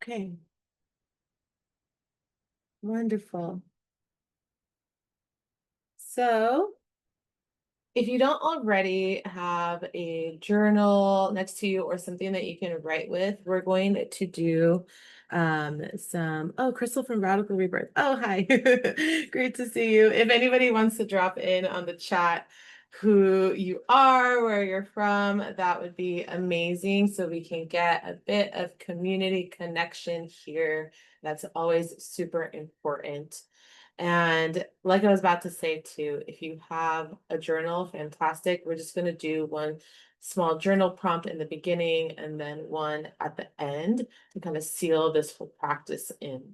Okay, wonderful. So, if you don't already have a journal next to you or something that you can write with, we're going to do Crystal from Radical Rebirth. Oh, hi. Great to see you. If anybody wants to drop in on the chat who you are, where you're from, that would be amazing so we can get a bit of community connection here. That's always super important. And like I was about to say too, if you have a journal, fantastic. We're just going to do one small journal prompt in the beginning and then one at the end to kind of seal this whole practice in.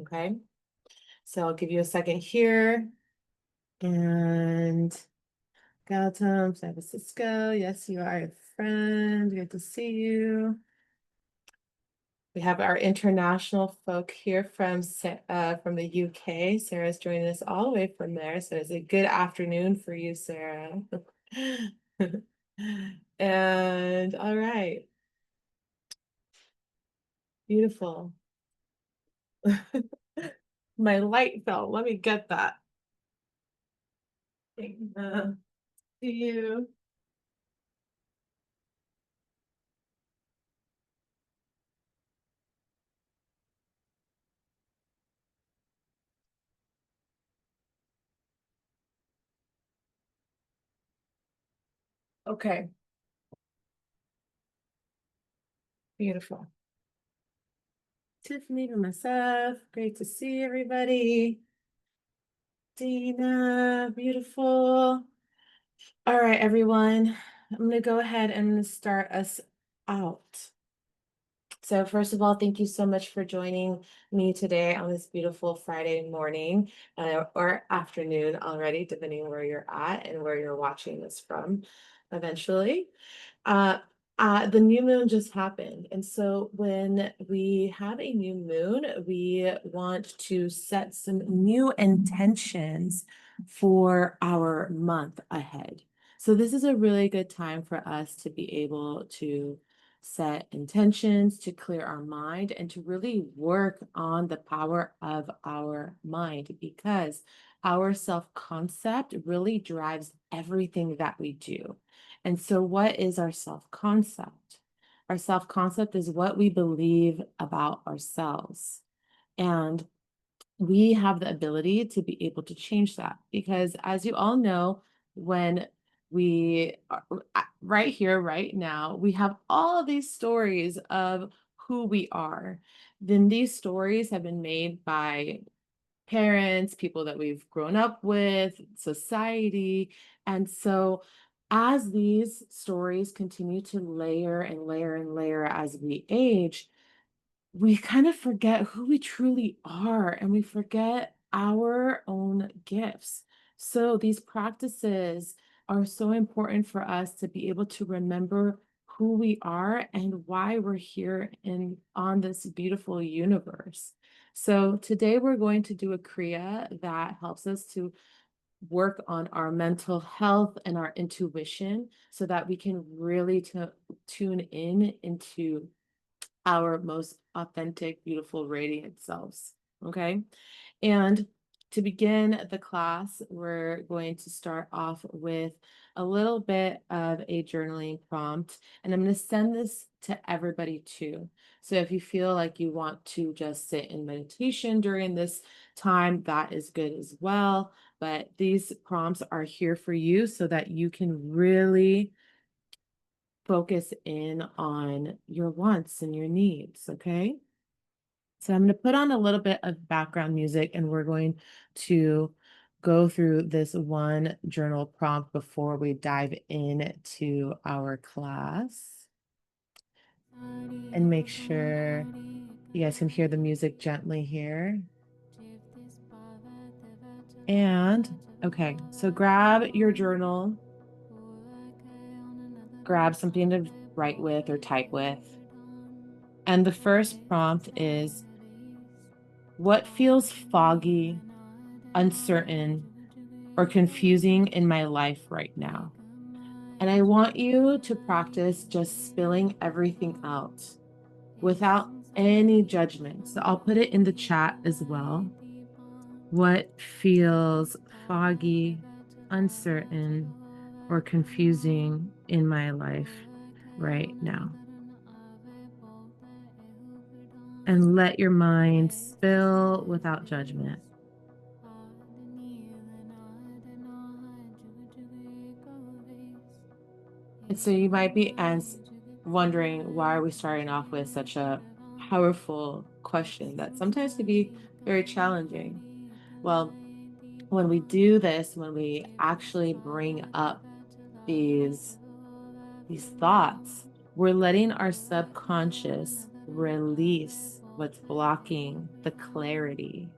Okay. So I'll give you a second here. And Gautam, San Francisco. Yes, you are a friend. Good to see you. We have our international folk here from the UK. Sarah's joining us all the way from there. So it's a good afternoon for you, Sarah. And all right, beautiful. My light fell. Let me get that. See you. Okay, beautiful. Tiffany and myself. Great to see everybody. Dina, beautiful. All right, everyone. I'm going to go ahead and start us out. So first of all, thank you so much for joining me today on this beautiful Friday morning or afternoon already, depending where you're at and where you're watching this from eventually. Uh, the new moon just happened. And so when we have a new moon, we want to set some new intentions for our month ahead. So this is a really good time for us to be able to set intentions, to clear our mind, and to really work on the power of our mind because our self-concept really drives everything that we do. And so, what is our self-concept? Our self-concept is what we believe about ourselves. And we have the ability to be able to change that because, as you all know, when we are right here, right now, we have all of these stories of who we are. Then these stories have been made by parents, people that we've grown up with, society. And so, as these stories continue to layer and layer and layer as we age, we kind of forget who we truly are and we forget our own gifts. So these practices are so important for us to be able to remember who we are and why we're here in on this beautiful universe. So today we're going to do a kriya that helps us to work on our mental health and our intuition so that we can really tune in into our most authentic, beautiful, radiant selves. Okay. And to begin the class, we're going to start off with a little bit of a journaling prompt. And I'm going to send this to everybody too. So if you feel like you want to just sit in meditation during this time, that is good as well. But these prompts are here for you so that you can really focus in on your wants and your needs, okay? So I'm going to put on a little bit of background music and we're going to go through this one journal prompt before we dive into our class. And make sure you guys can hear the music gently here. And okay, so grab your journal, grab something to write with or type with. And the first prompt is, what feels foggy, uncertain, or confusing in my life right now? And I want you to practice just spilling everything out without any judgment. So I'll put it in the chat as well. What feels foggy, uncertain, or confusing in my life right now? And let your mind spill without judgment. And so you might be wondering, why are we starting off with such a powerful question that sometimes can be very challenging? Well, when we do this, when we actually bring up these thoughts, we're letting our subconscious release what's blocking the clarity.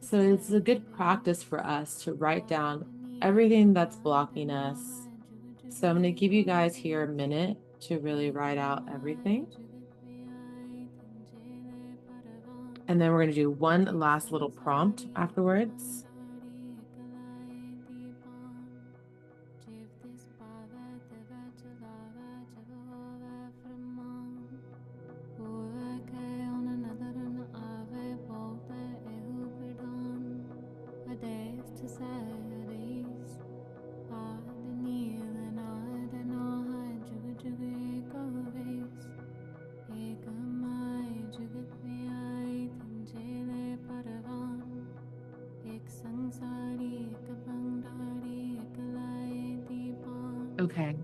So it's a good practice for us to write down everything that's blocking us. So I'm going to give you guys here a minute to really write out everything. And then we're going to do one last little prompt afterwards. Okay.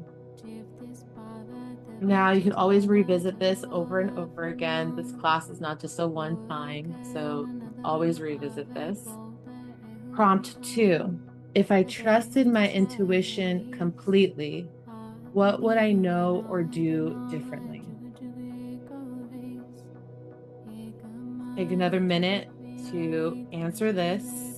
Now you can always revisit this over and over again. This class is not just a one time, so always revisit this. Prompt 2. If I trusted my intuition completely, what would I know or do differently? Take another minute to answer this.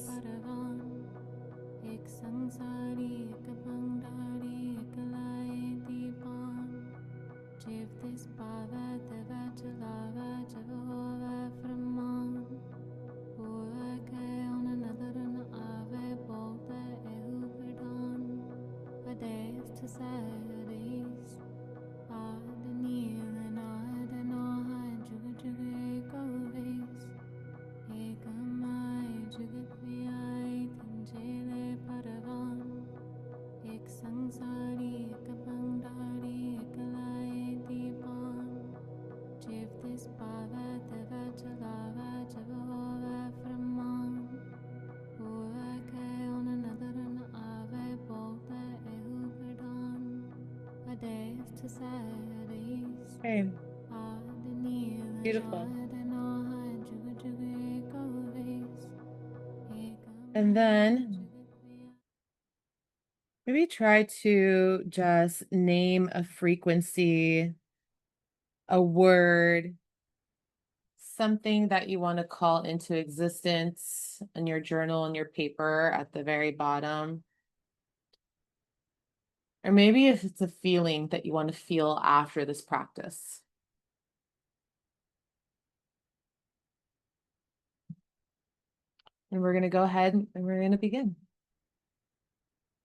Okay. Beautiful. And then maybe try to just name a frequency, a word, something that you want to call into existence in your journal and your paper at the very bottom. Or maybe if it's a feeling that you want to feel after this practice. And we're going to go ahead and we're going to begin.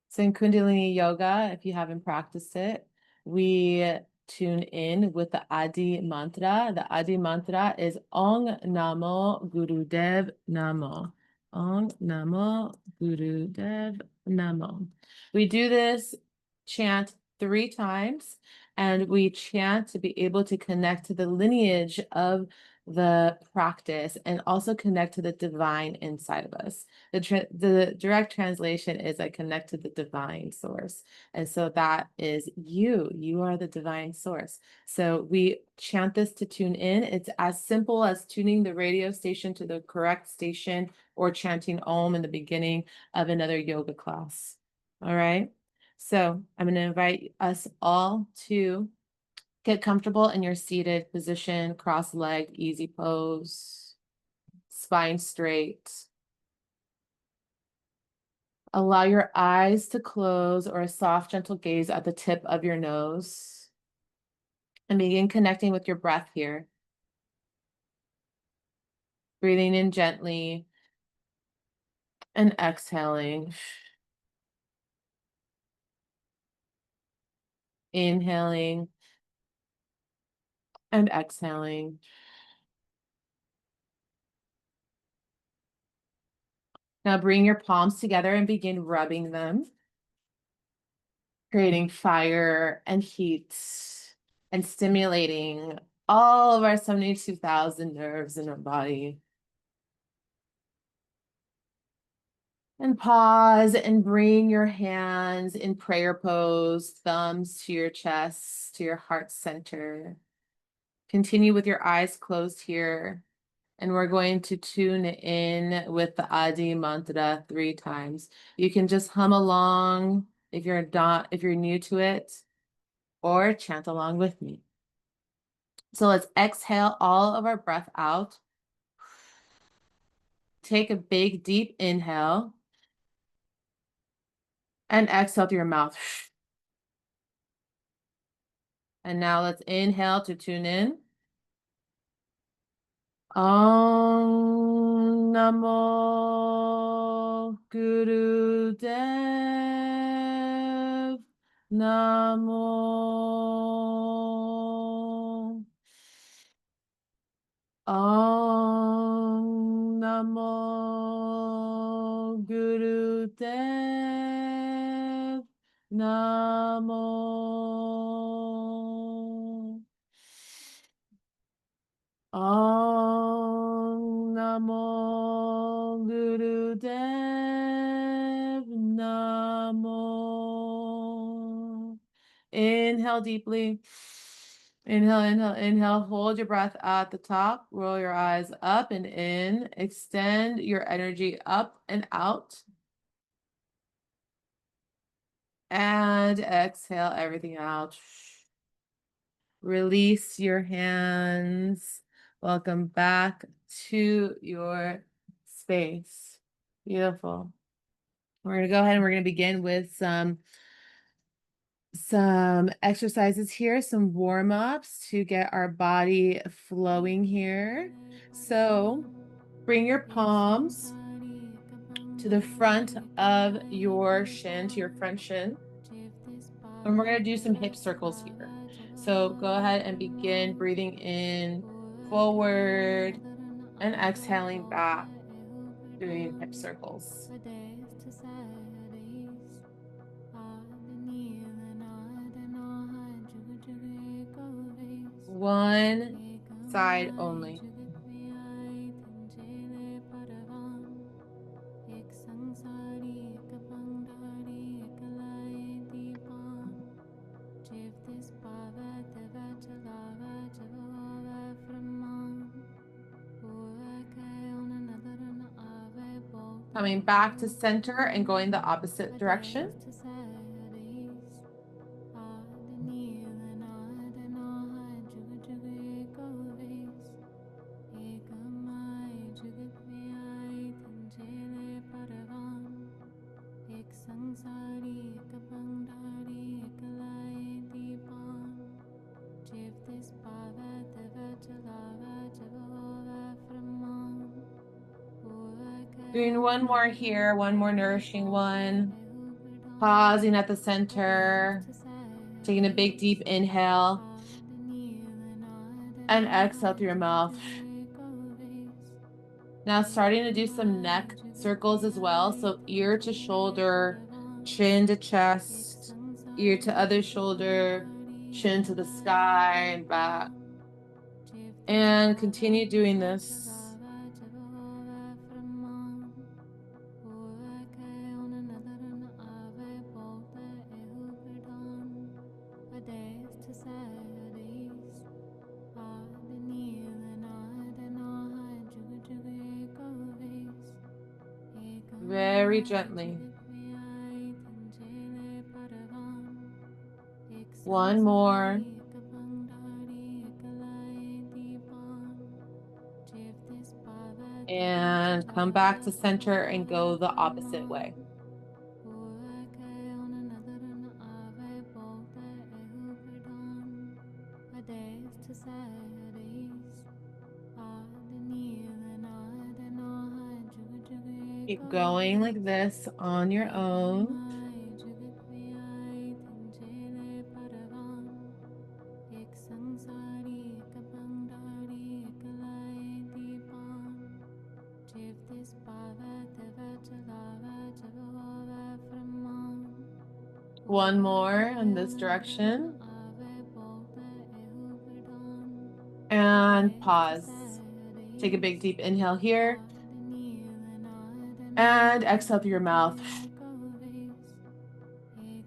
So in Kundalini Yoga, if you haven't practiced it, we tune in with the Adi mantra. The Adi mantra is Ong Namo Gurudev Namo. Ong Namo Gurudev Namo. We do this chant 3 times, and we chant to be able to connect to the lineage of the practice and also connect to the divine inside of us. The direct translation is I connect to the divine source. And so that is you. You are the divine source. So we chant this to tune in. It's as simple as tuning the radio station to the correct station or chanting Om in the beginning of another yoga class. All right. So I'm going to invite us all to get comfortable in your seated position, cross-legged, easy pose, spine straight. Allow your eyes to close or a soft, gentle gaze at the tip of your nose. And begin connecting with your breath here. Breathing in gently and exhaling. Inhaling and exhaling. Now bring your palms together and begin rubbing them, creating fire and heat and stimulating all of our 72,000 nerves in our body. And pause and bring your hands in prayer pose, thumbs to your chest, to your heart center. Continue with your eyes closed here. And we're going to tune in with the Adi mantra 3 times. You can just hum along if you're new to it, or chant along with me. So let's exhale all of our breath out. Take a big, deep inhale. And exhale through your mouth. And now let's inhale to tune in. Om Namo Guru Dev Namo. Om Namo Guru Dev Namo. Om Namo Guru Dev Namo. Inhale deeply. Inhale, inhale, inhale. Hold your breath at the top. Roll your eyes up and in. Extend your energy up and out. And exhale everything out. Release your hands. Welcome back to your space. Beautiful. We're going to go ahead and we're going to begin with some exercises here, some warm-ups to get our body flowing here. So bring your palms to the front of your shin, to your front shin. And we're going to do some hip circles here. So go ahead and begin breathing in forward and exhaling back, doing hip circles. One side only. Coming back to center and going the opposite direction. Doing one more here, one more nourishing one. Pausing at the center, taking a big deep inhale, and exhale through your mouth. Now starting to do some neck circles as well. So ear to shoulder, chin to chest, ear to other shoulder, chin to the sky and back. And continue doing this. Very gently. One more. And come back to center and go the opposite way. Keep going like this on your own. One more in this direction. And pause. Take a big deep inhale here. And exhale through your mouth.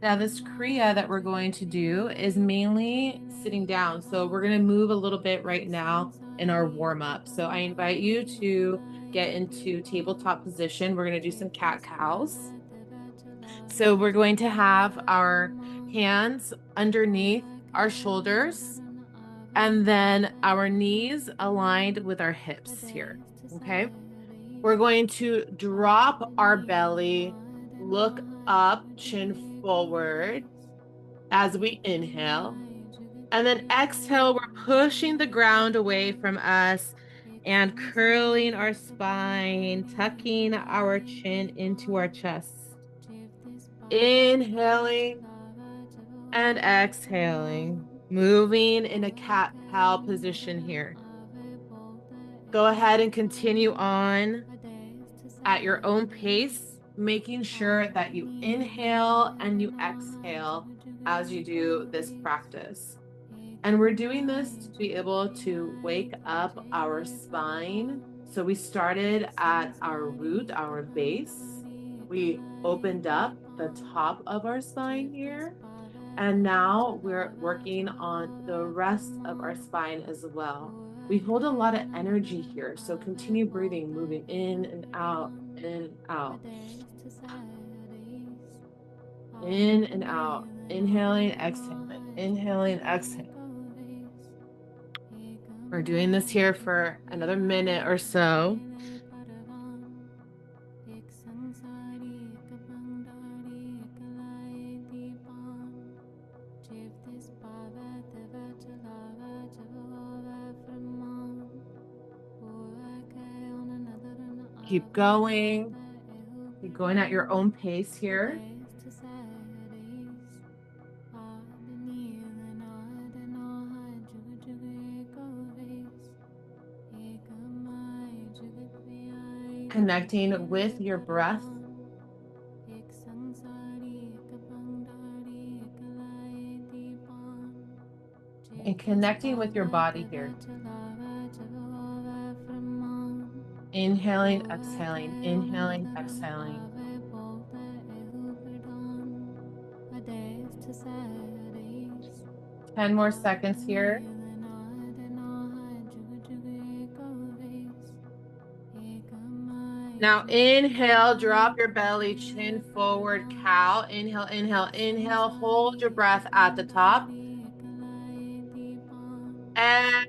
Now, this Kriya that we're going to do is mainly sitting down. So we're going to move a little bit right now in our warm up. So I invite you to get into tabletop position. We're going to do some cat cows. So we're going to have our hands underneath our shoulders and then our knees aligned with our hips here. Okay. We're going to drop our belly, look up, chin forward as we inhale. And then exhale, we're pushing the ground away from us and curling our spine, tucking our chin into our chest. Inhaling and exhaling, moving in a cat-cow position here. Go ahead and continue on at your own pace, making sure that you inhale and you exhale as you do this practice. And we're doing this to be able to wake up our spine. So we started at our root, our base. We opened up the top of our spine here. And now we're working on the rest of our spine as well. We hold a lot of energy here. So continue breathing, moving in and out, in and out. In and out. Inhaling, exhaling, inhaling, exhaling. We're doing this here for another minute or so. Keep going. Keep going at your own pace here. Connecting with your breath. And connecting with your body here. Inhaling, exhaling, inhaling, exhaling. 10 more seconds here. Now inhale, drop your belly, chin forward, cow. Inhale, inhale, inhale. Hold your breath at the top.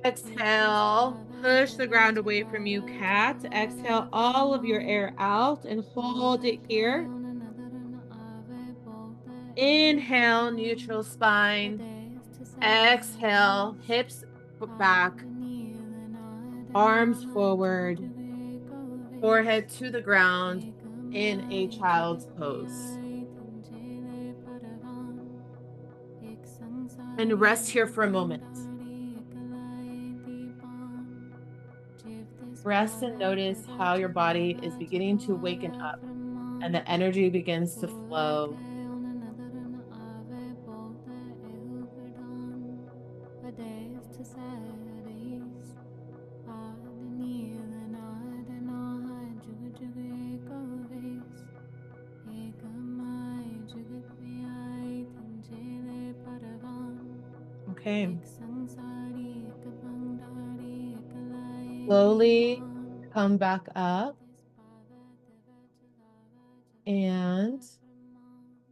Exhale, push the ground away from you, cat. Exhale all of your air out and hold it here. Inhale, neutral spine. Exhale, hips back, arms forward, forehead to the ground in a child's pose. And rest here for a moment. Rest and notice how your body is beginning to waken up and the energy begins to flow. Okay. Slowly come back up and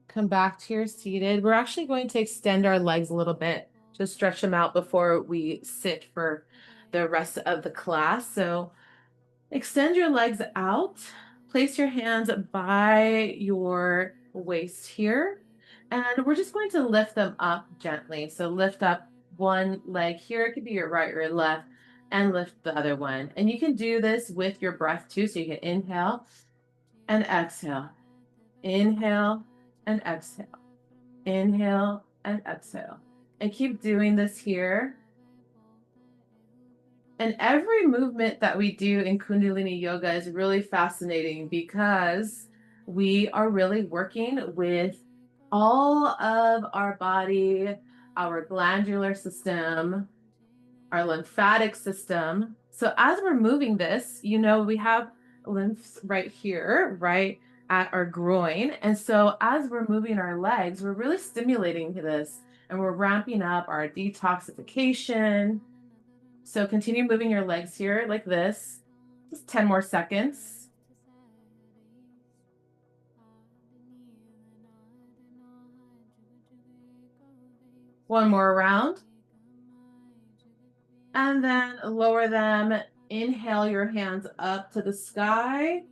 come back to your seated. We're actually going to extend our legs a little bit to stretch them out before we sit for the rest of the class. So extend your legs out. Place your hands by your waist here. And we're just going to lift them up gently. So lift up one leg here. It could be your right or your left. And lift the other one. And you can do this with your breath too. So you can inhale and exhale. Inhale and exhale. Inhale and exhale. And keep doing this here. And every movement that we do in Kundalini yoga is really fascinating because we are really working with all of our body, our glandular system, our lymphatic system. So as we're moving this, we have lymphs right here, right at our groin. And so as we're moving our legs, we're really stimulating this and we're ramping up our detoxification. So continue moving your legs here like this. Just 10 more seconds. One more round. And then lower them. Inhale your hands up to the sky.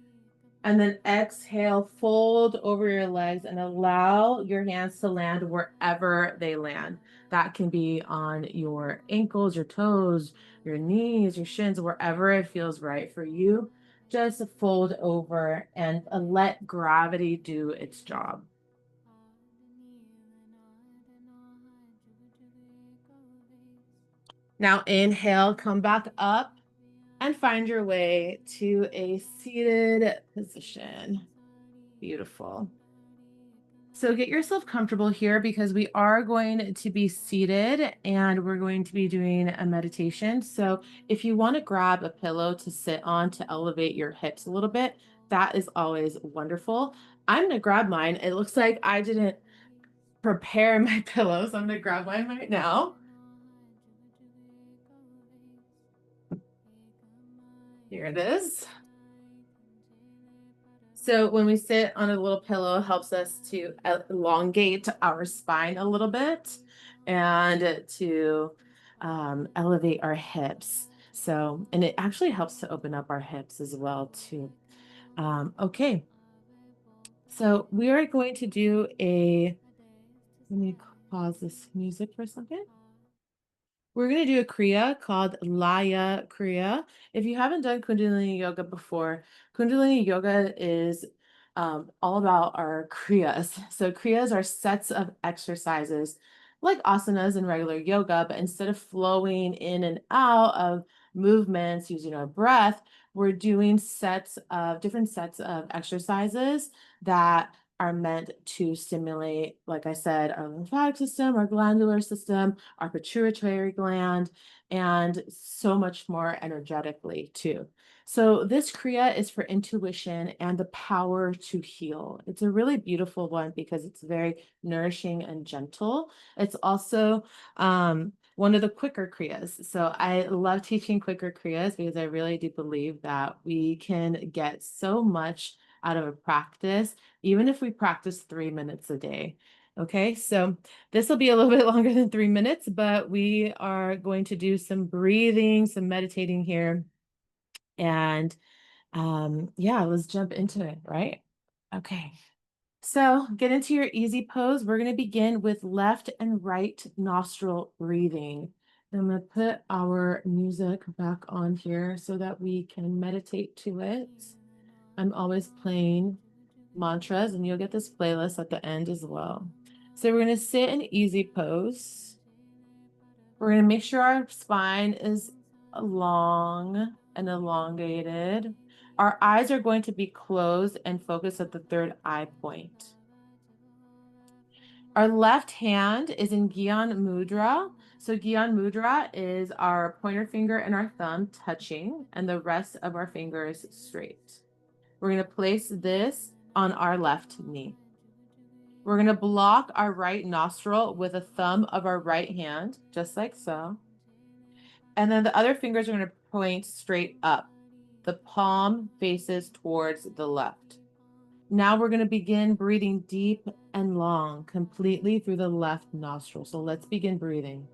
And then exhale, fold over your legs and allow your hands to land wherever they land. That can be on your ankles, your toes, your knees, your shins, wherever it feels right for you. Just fold over and let gravity do its job. Now inhale, come back up and find your way to a seated position. Beautiful. So get yourself comfortable here because we are going to be seated and we're going to be doing a meditation. So if you want to grab a pillow to sit on to elevate your hips a little bit, that is always wonderful. I'm going to grab mine. It looks like I didn't prepare my pillows. I'm going to grab mine right now. Here it is. So when we sit on a little pillow, it helps us to elongate our spine a little bit and to elevate our hips. So, and it actually helps to open up our hips as well too. Okay, so we are going to do let me pause this music for a second. We're going to do a Kriya called Laya Kriya. If you haven't done Kundalini Yoga before, Kundalini Yoga is all about our Kriyas. So Kriyas are sets of exercises like asanas in regular yoga, but instead of flowing in and out of movements using our breath, we're doing different sets of exercises that are meant to stimulate, like I said, our lymphatic system, our glandular system, our pituitary gland, and so much more energetically too. So this Kriya is for intuition and the power to heal. It's a really beautiful one because it's very nourishing and gentle. It's also one of the quicker Kriyas. So I love teaching quicker Kriyas because I really do believe that we can get so much out of a practice, even if we practice 3 minutes a day. Okay, so this will be a little bit longer than 3 minutes, but we are going to do some breathing, some meditating here. And yeah, let's jump into it, right? Okay. So get into your easy pose. We're going to begin with left and right nostril breathing. I'm going to put our music back on here so that we can meditate to it. I'm always playing mantras, and you'll get this playlist at the end as well. So we're going to sit in easy pose. We're going to make sure our spine is long and elongated. Our eyes are going to be closed and focused at the third eye point. Our left hand is in Gyan Mudra. So Gyan Mudra is our pointer finger and our thumb touching, and the rest of our fingers straight. We're going to place this on our left knee. We're going to block our right nostril with a thumb of our right hand, just like so. And then the other fingers are going to point straight up. The palm faces towards the left. Now we're going to begin breathing deep and long, completely through the left nostril. So let's begin breathing.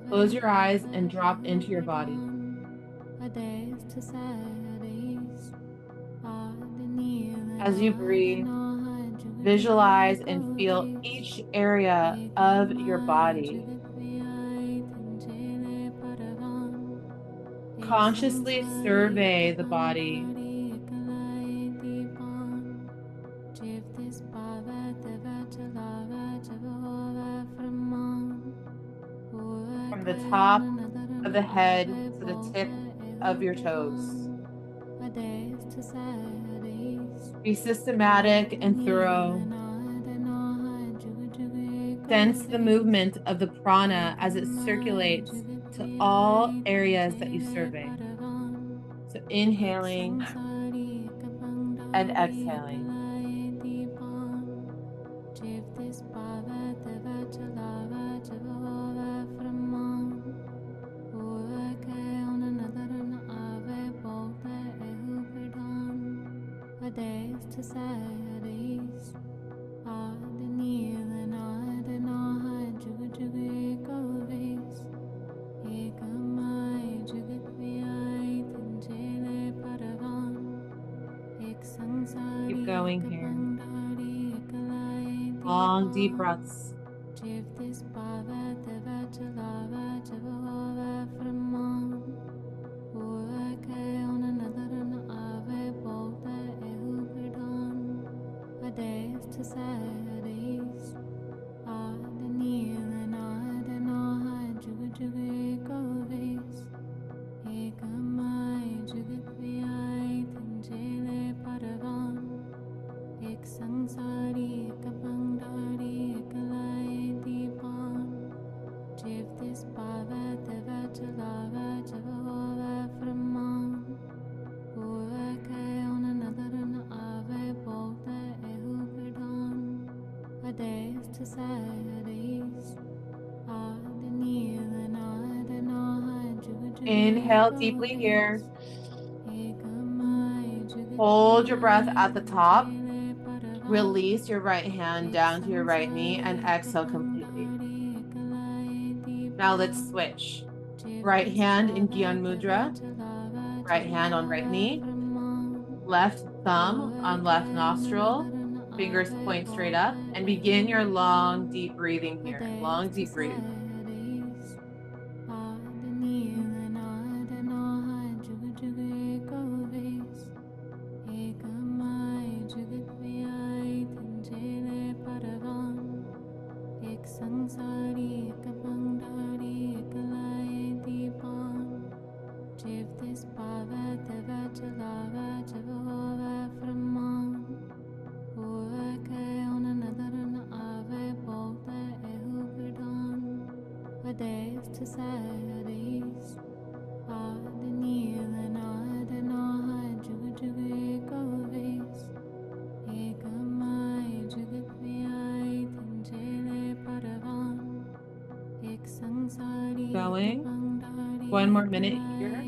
Close your eyes and drop into your body. As you breathe, visualize and feel each area of your body. Consciously survey the body. From the top of the head to the tip of your toes. Be systematic and thorough. Sense the movement of the prana as it circulates to all areas that you survey. So inhaling and exhaling. Keep going here. Long, deep breaths. Inhale deeply here. Hold your breath at the top. Release your right hand down to your right knee and exhale completely. Now let's switch. Right hand in Gyan Mudra. Right hand on right knee. Left thumb on left nostril. Fingers point straight up. And begin your long, deep breathing here. Long, deep breath. Going. 1 more minute here.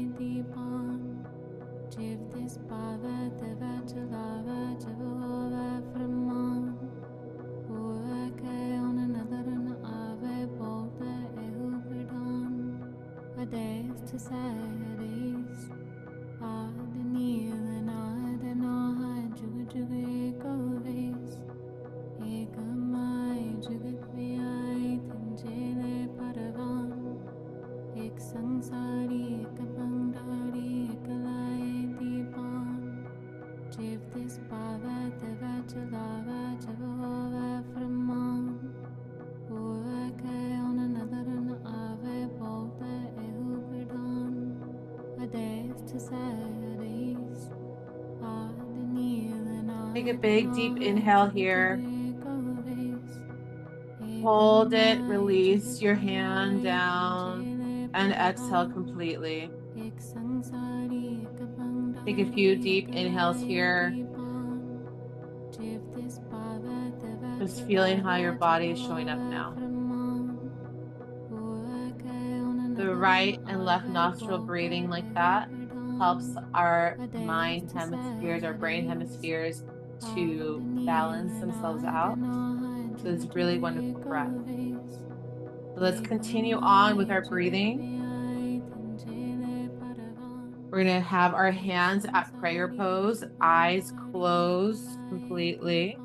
Take a big deep inhale here. Hold it, release your hand down, and exhale completely. Take a few deep inhales here. Just feeling how your body is showing up now. The right and left nostril breathing like that helps our mind hemispheres, our brain hemispheres to balance themselves out. So it's really wonderful breath. So let's continue on with our breathing. We're going to have our hands at prayer pose, eyes closed completely.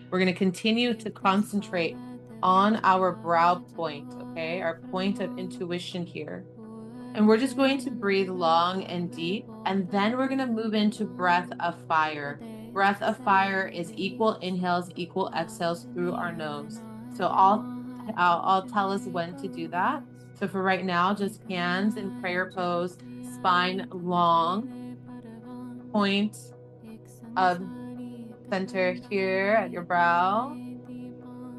We're going to continue to concentrate on our brow point, okay? Our point of intuition here. And we're just going to breathe long and deep. And then we're going to move into breath of fire. Breath of fire is equal inhales, equal exhales through our nose. So I'll tell us when to do that. So for right now, just hands in prayer pose, spine long. point of center here at your brow.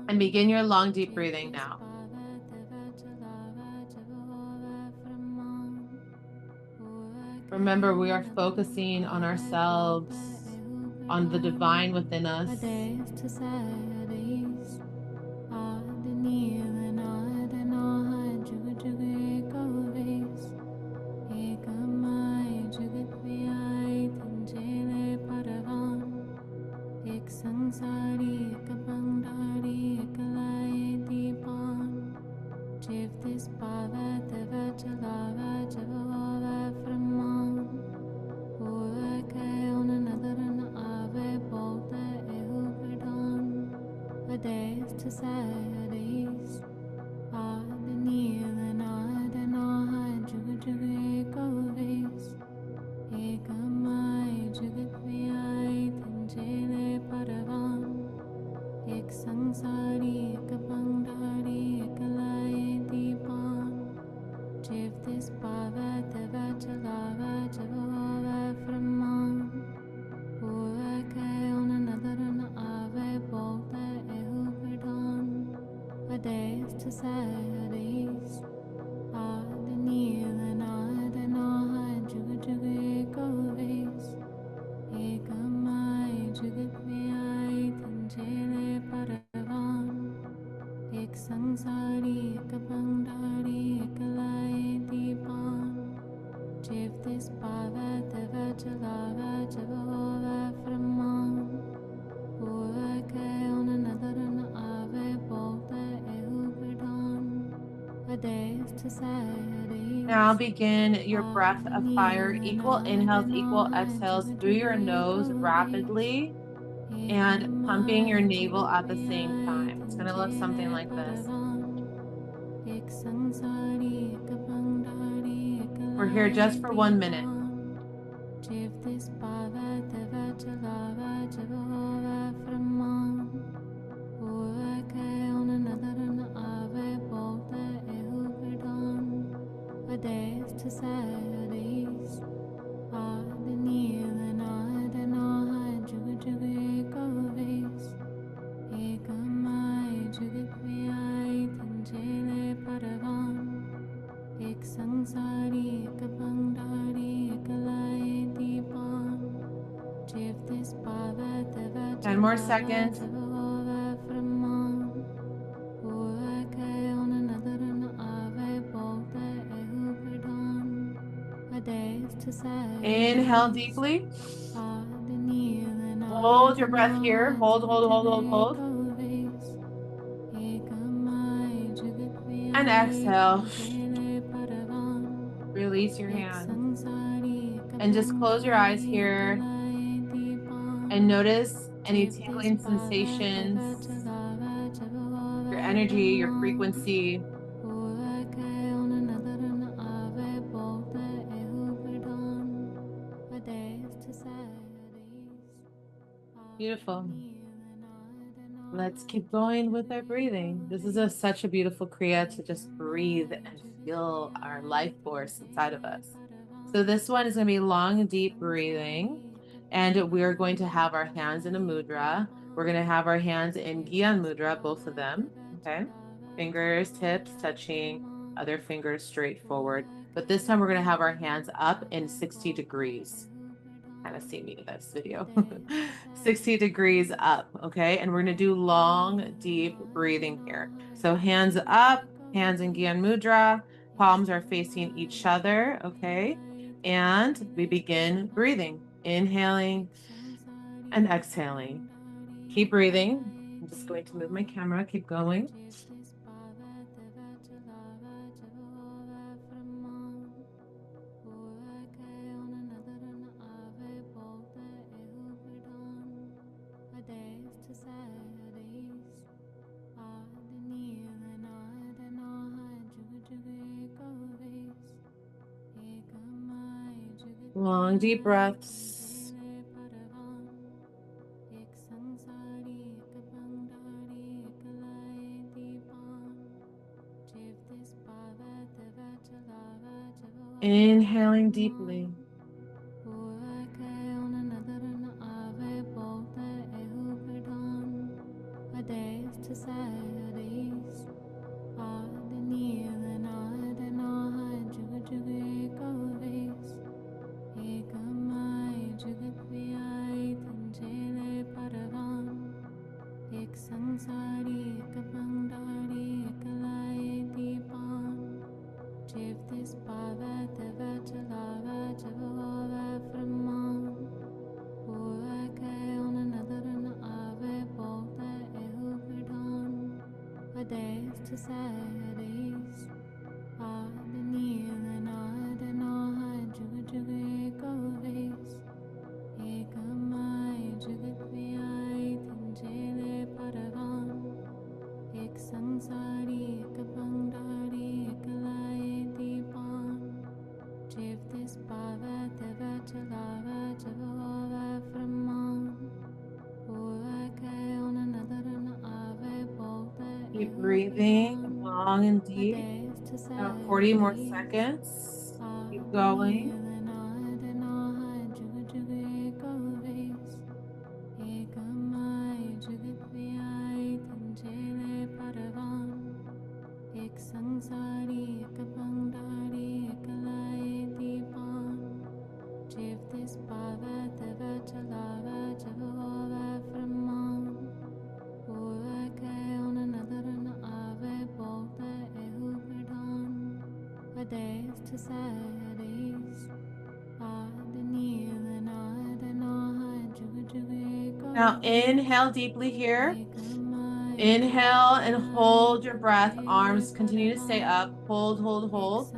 And begin your long, deep breathing now. Remember, we are focusing on ourselves, on the divine within us. Now begin your breath of fire, equal inhales, equal exhales through your nose rapidly and pumping your navel at the same time. It's going to look something like this. We're here just for 1 minute. Ten more seconds. Inhale deeply. Hold your breath here. Hold, hold, hold, hold, hold. And exhale. Release your hands. And just close your eyes here. And notice any tingling sensations, your energy, your frequency. Beautiful. Let's keep going with our breathing. This is such a beautiful kriya to just breathe and feel our life force inside of us. So this one is going to be long, deep breathing. And we're going to have our hands in a mudra. We're going to have our hands in Gyan mudra, both of them. Okay. Fingers, tips touching, other fingers straight forward. But this time we're going to have our hands up in 60 degrees. Kind of see me in this video. 60 degrees up, okay? And we're going to do long, deep breathing here. So hands up, hands in Gyan Mudra, palms are facing each other, okay? And we begin breathing, inhaling and exhaling. Keep breathing. I'm just going to move my camera, keep going. Long, deep breaths. Inhaling deeply. Keep breathing long and deep. About 40 more seconds. Keep going. Now inhale deeply here. Inhale and hold your breath. Arms continue to stay up. Hold, hold, hold.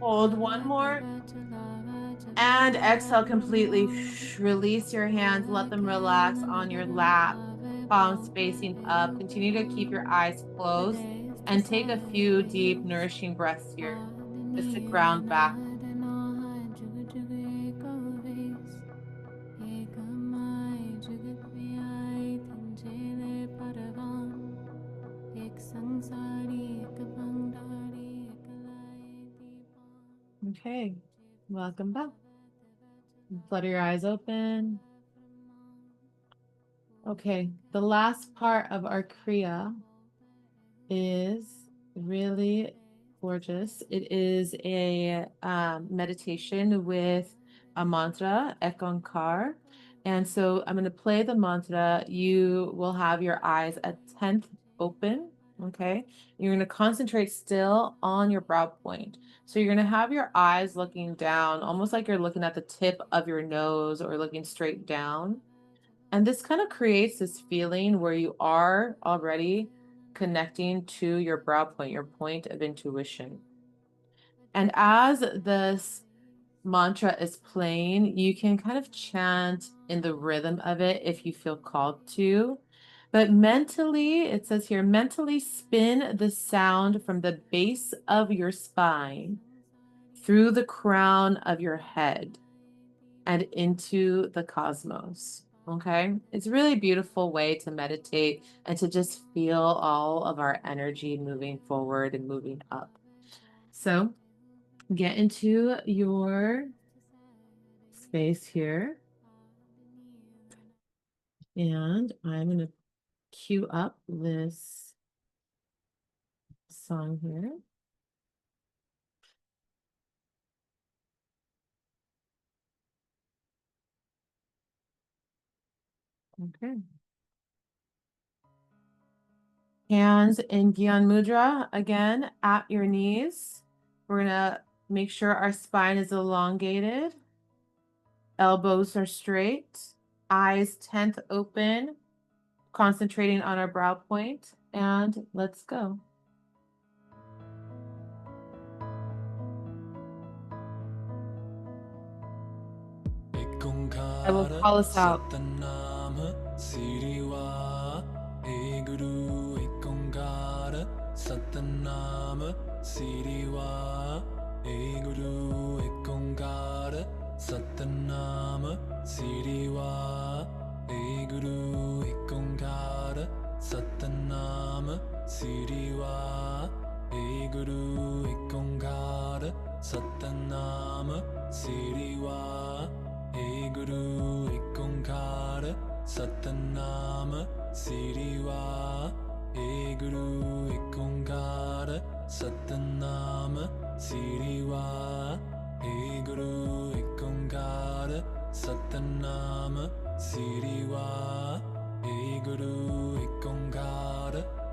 Hold one more. And exhale completely. Release your hands. Let them relax on your lap. Palms facing up. Continue to keep your eyes closed and take a few deep, nourishing breaths here just to ground back. Okay, welcome back. Flutter your eyes open. Okay, the last part of our Kriya is really gorgeous. It is a meditation with a mantra, Ek Onkar. And so I'm going to play the mantra. You will have your eyes at 10th open. Okay. You're going to concentrate still on your brow point. So you're going to have your eyes looking down, almost like you're looking at the tip of your nose or looking straight down. And this kind of creates this feeling where you are already connecting to your brow point, your point of intuition. And as this mantra is playing, you can kind of chant in the rhythm of it if you feel called to. But mentally, it says here, mentally spin the sound from the base of your spine through the crown of your head and into the cosmos. Okay, it's a really beautiful way to meditate and to just feel all of our energy moving forward and moving up. So get into your space here. And I'm going to cue up this song here. Okay. Hands in Gyan Mudra, again, at your knees. We're going to make sure our spine is elongated. Elbows are straight. Eyes 10th open. Concentrating on our brow point. And let's go. I will call us out. Satnam Siriva E Guru Ek Onkar Satnam Siriva E Guru Ek Onkar Satnam Siriva E Guru Ek Onkar Satnam Siriva E Guru Ek Onkar Satnam Siriva E Guru Ek Onkar Satnam Siriva E Guru Ek Onkar Satnam Siriva E Guru Ek Onkar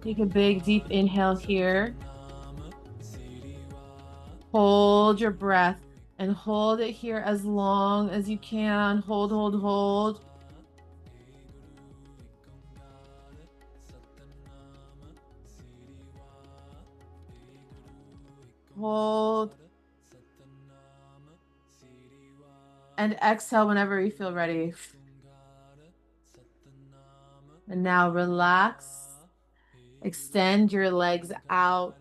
Take a big deep inhale here. Hold your breath and hold it here as long as you can. Hold, hold, hold. Hold. And exhale whenever you feel ready. And now relax. Extend your legs out.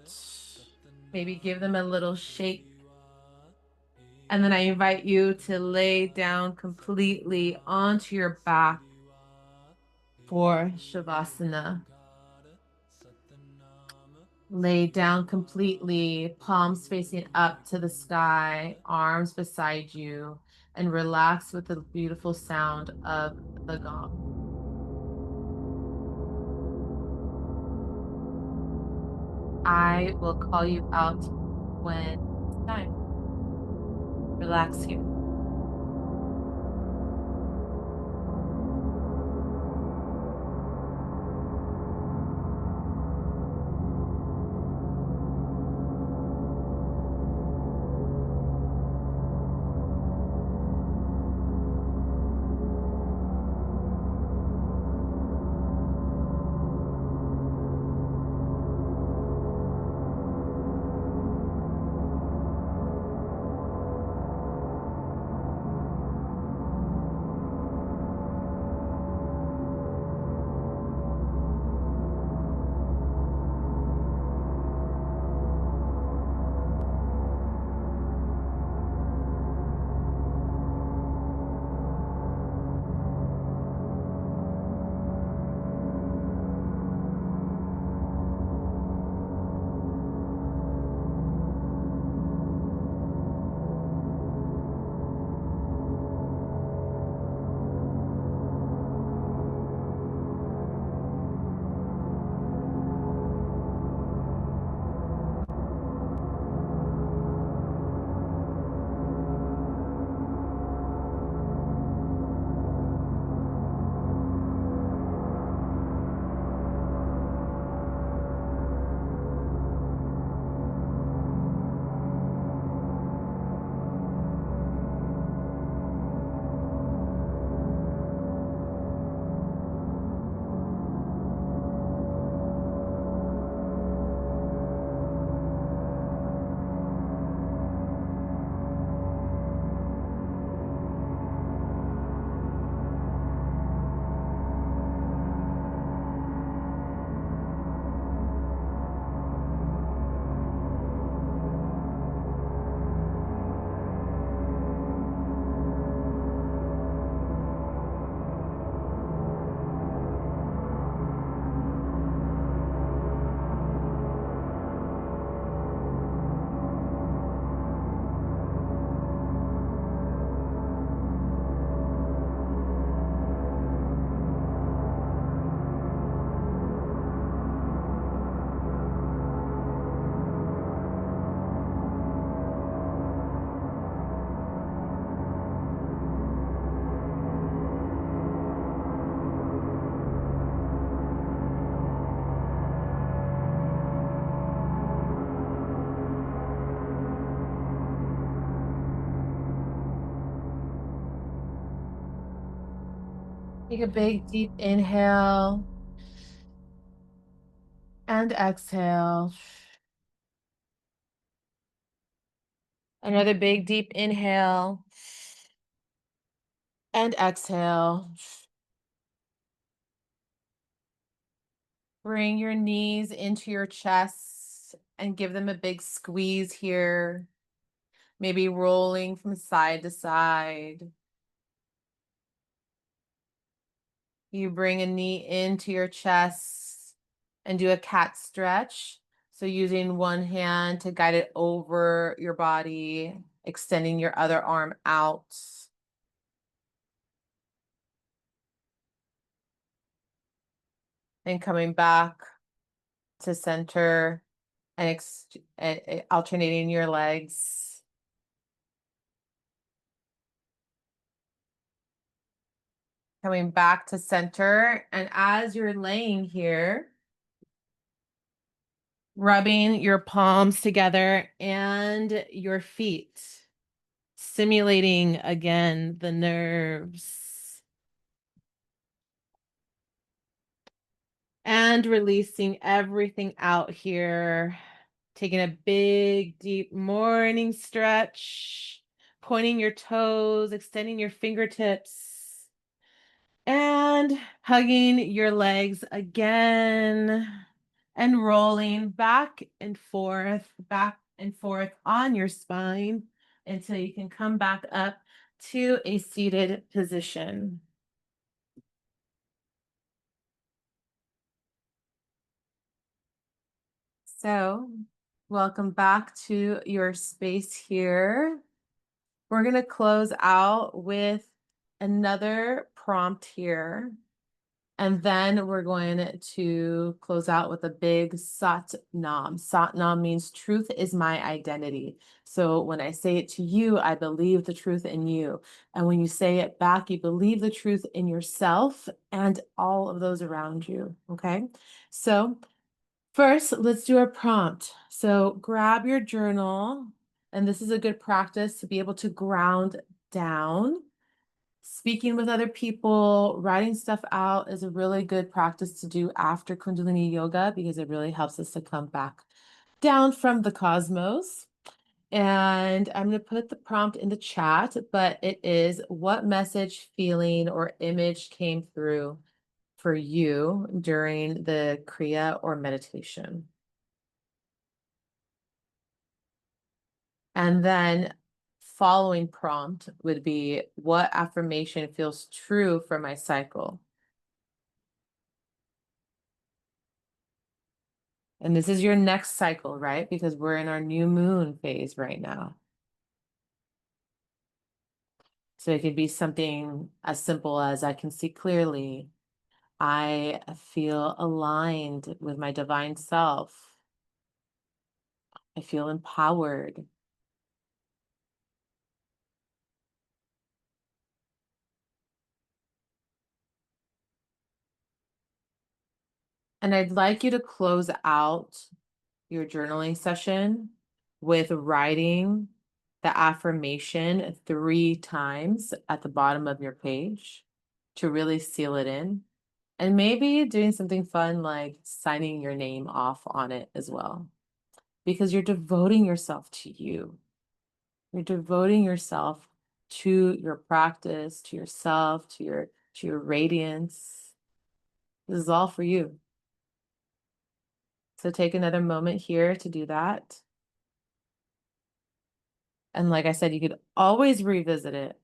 Maybe give them a little shake. And then I invite you to lay down completely onto your back for Shavasana. Lay down completely, palms facing up to the sky, arms beside you, and relax with the beautiful sound of the gong. I will call you out when it's time. Relax here. Take a big deep inhale and exhale. Another big deep inhale and exhale. Bring your knees into your chest and give them a big squeeze here, maybe rolling from side to side. You bring a knee into your chest and do a cat stretch. So using one hand to guide it over your body, extending your other arm out. And coming back to center and alternating your legs. Coming back to center. And as you're laying here, rubbing your palms together and your feet, stimulating again the nerves and releasing everything out here. Taking a big, deep morning stretch, pointing your toes, extending your fingertips, and hugging your legs again and rolling back and forth on your spine until you can come back up to a seated position. So, welcome back to your space here. We're going to close out with another prompt here. And then we're going to close out with a big Sat Nam. Sat Nam means truth is my identity. So when I say it to you, I believe the truth in you. And when you say it back, you believe the truth in yourself and all of those around you. Okay. So first, let's do a prompt. So grab your journal, and this is a good practice to be able to ground down. Speaking with other people, writing stuff out is a really good practice to do after Kundalini yoga because it really helps us to come back down from the cosmos. And I'm going to put the prompt in the chat, but it is what message, feeling, or image came through for you during the Kriya or meditation? And then following prompt would be what affirmation feels true for my cycle? And this is your next cycle, right? Because we're in our new moon phase right now. So it could be something as simple as I can see clearly. I feel aligned with my divine self. I feel empowered. And I'd like you to close out your journaling session with writing the affirmation 3 times at the bottom of your page to really seal it in. And maybe doing something fun like signing your name off on it as well, because you're devoting yourself to you. You're devoting yourself to your practice, to yourself, to your radiance. This is all for you. So take another moment here to do that. And like I said, you could always revisit it.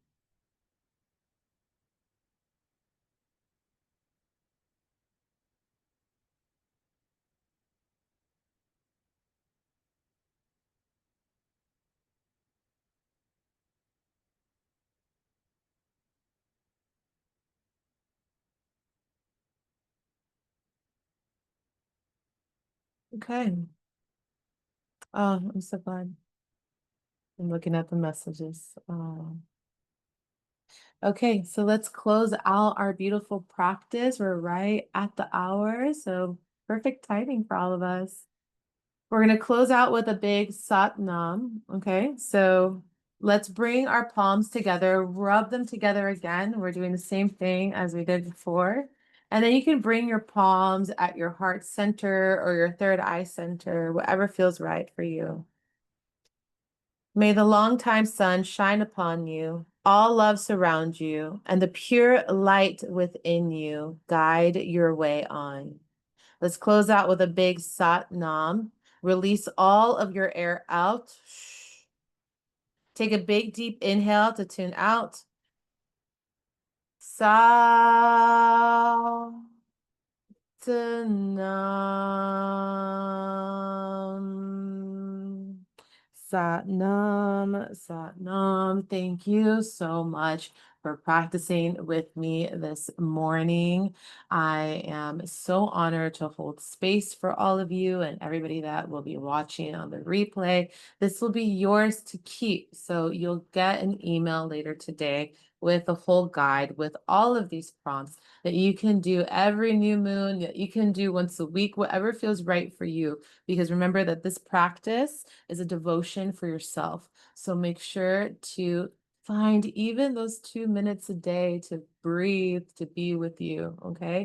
Okay. Oh, I'm so glad. I'm looking at the messages. Okay, so let's close out our beautiful practice. We're right at the hour, so perfect timing for all of us. We're going to close out with a big Sat Nam. Okay, so let's bring our palms together, rub them together again. We're doing the same thing as we did before. And then you can bring your palms at your heart center or your third eye center, whatever feels right for you. May the longtime sun shine upon you, all love surround you, and the pure light within you guide your way on. Let's close out with a big Sat Nam. Release all of your air out. Take a big deep inhale to tune out. Sa Satnam. Satnam, Satnam. Thank you so much. for practicing with me this morning. I am so honored to hold space for all of you and everybody that will be watching on the replay. This will be yours to keep. So you'll get an email later today with a whole guide with all of these prompts that you can do every new moon, that you can do once a week, whatever feels right for you. Because remember that this practice is a devotion for yourself. So make sure to find even those 2 minutes a day to breathe, to be with you. Okay.